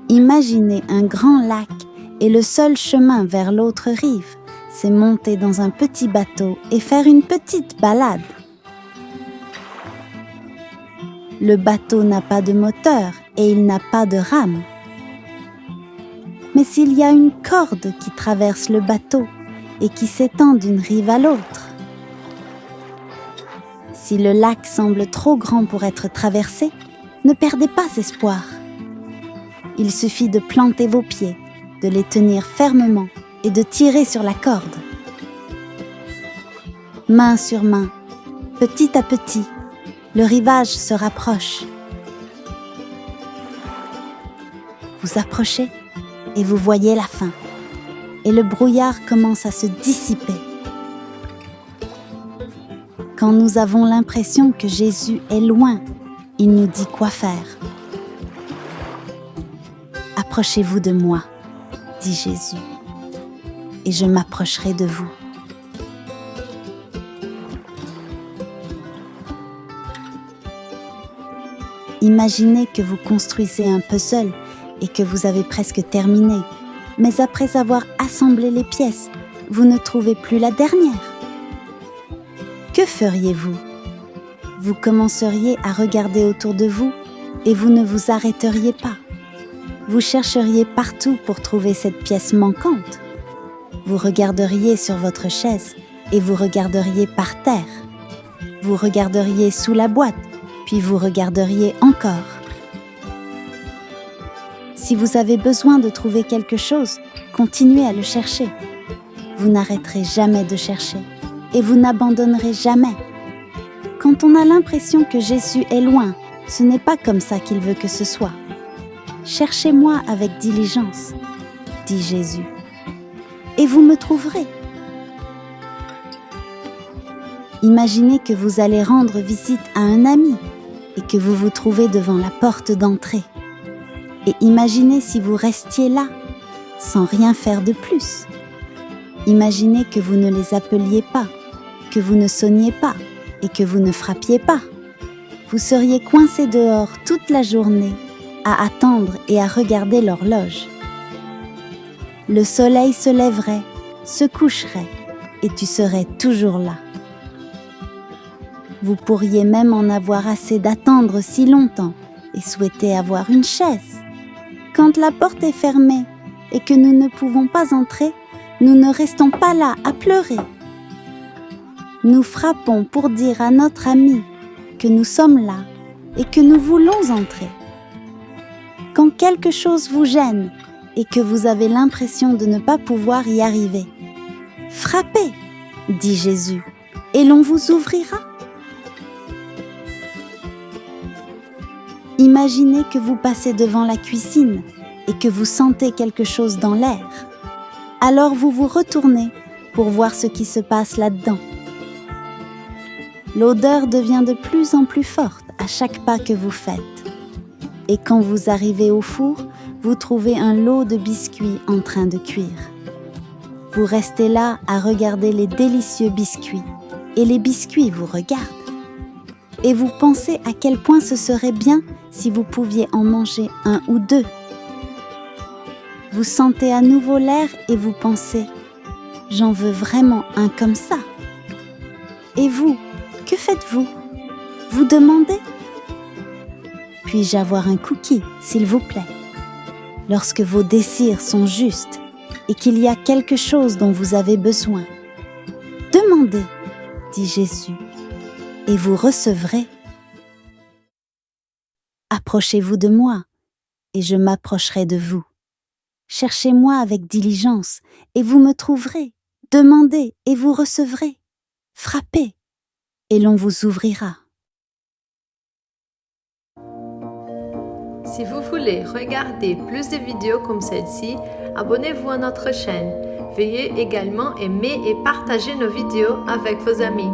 Imaginez un grand lac et le seul chemin vers l'autre rive, c'est monter dans un petit bateau et faire une petite balade. Le bateau n'a pas de moteur et il n'a pas de rame. Mais s'il y a une corde qui traverse le bateau et qui s'étend d'une rive à l'autre, si le lac semble trop grand pour être traversé, ne perdez pas espoir. Il suffit de planter vos pieds, de les tenir fermement et de tirer sur la corde. Main sur main, petit à petit, le rivage se rapproche. Vous approchez et vous voyez la fin. Et le brouillard commence à se dissiper. Quand nous avons l'impression que Jésus est loin, il nous dit quoi faire. « Approchez-vous de moi, dit Jésus, et je m'approcherai de vous. » Imaginez que vous construisez un puzzle et que vous avez presque terminé, mais après avoir assemblé les pièces, vous ne trouvez plus la dernière. Que feriez-vous ? Vous commenceriez à regarder autour de vous et vous ne vous arrêteriez pas. Vous chercheriez partout pour trouver cette pièce manquante. Vous regarderiez sur votre chaise et vous regarderiez par terre. Vous regarderiez sous la boîte, puis vous regarderiez encore. Si vous avez besoin de trouver quelque chose, continuez à le chercher. Vous n'arrêterez jamais de chercher et vous n'abandonnerez jamais. Quand on a l'impression que Jésus est loin, ce n'est pas comme ça qu'il veut que ce soit. Cherchez-moi avec diligence, dit Jésus, et vous me trouverez. Imaginez que vous allez rendre visite à un ami et que vous vous trouvez devant la porte d'entrée. Et imaginez si vous restiez là, sans rien faire de plus. Imaginez que vous ne les appeliez pas, que vous ne sonniez pas et que vous ne frappiez pas. Vous seriez coincés dehors toute la journée à attendre et à regarder l'horloge. Le soleil se lèverait, se coucherait et tu serais toujours là. Vous pourriez même en avoir assez d'attendre si longtemps et souhaiter avoir une chaise. Quand la porte est fermée et que nous ne pouvons pas entrer, nous ne restons pas là à pleurer. Nous frappons pour dire à notre ami que nous sommes là et que nous voulons entrer. Quand quelque chose vous gêne et que vous avez l'impression de ne pas pouvoir y arriver, frappez, dit Jésus, et l'on vous ouvrira. Imaginez que vous passez devant la cuisine et que vous sentez quelque chose dans l'air. Alors vous vous retournez pour voir ce qui se passe là-dedans. L'odeur devient de plus en plus forte à chaque pas que vous faites. Et quand vous arrivez au four, vous trouvez un lot de biscuits en train de cuire. Vous restez là à regarder les délicieux biscuits et les biscuits vous regardent. Et vous pensez à quel point ce serait bien si vous pouviez en manger un ou deux. Vous sentez à nouveau l'air et vous pensez « J'en veux vraiment un comme ça ». Et vous, que faites-vous ? Vous demandez « Puis-je avoir un cookie, s'il vous plaît ?» Lorsque vos désirs sont justes et qu'il y a quelque chose dont vous avez besoin. Demandez, dit Jésus, et vous recevrez. Approchez-vous de moi, et je m'approcherai de vous. Cherchez-moi avec diligence, et vous me trouverez. Demandez, et vous recevrez. Frappez, et l'on vous ouvrira. Si vous voulez regarder plus de vidéos comme celle-ci, abonnez-vous à notre chaîne. Veuillez également aimer et partager nos vidéos avec vos amis.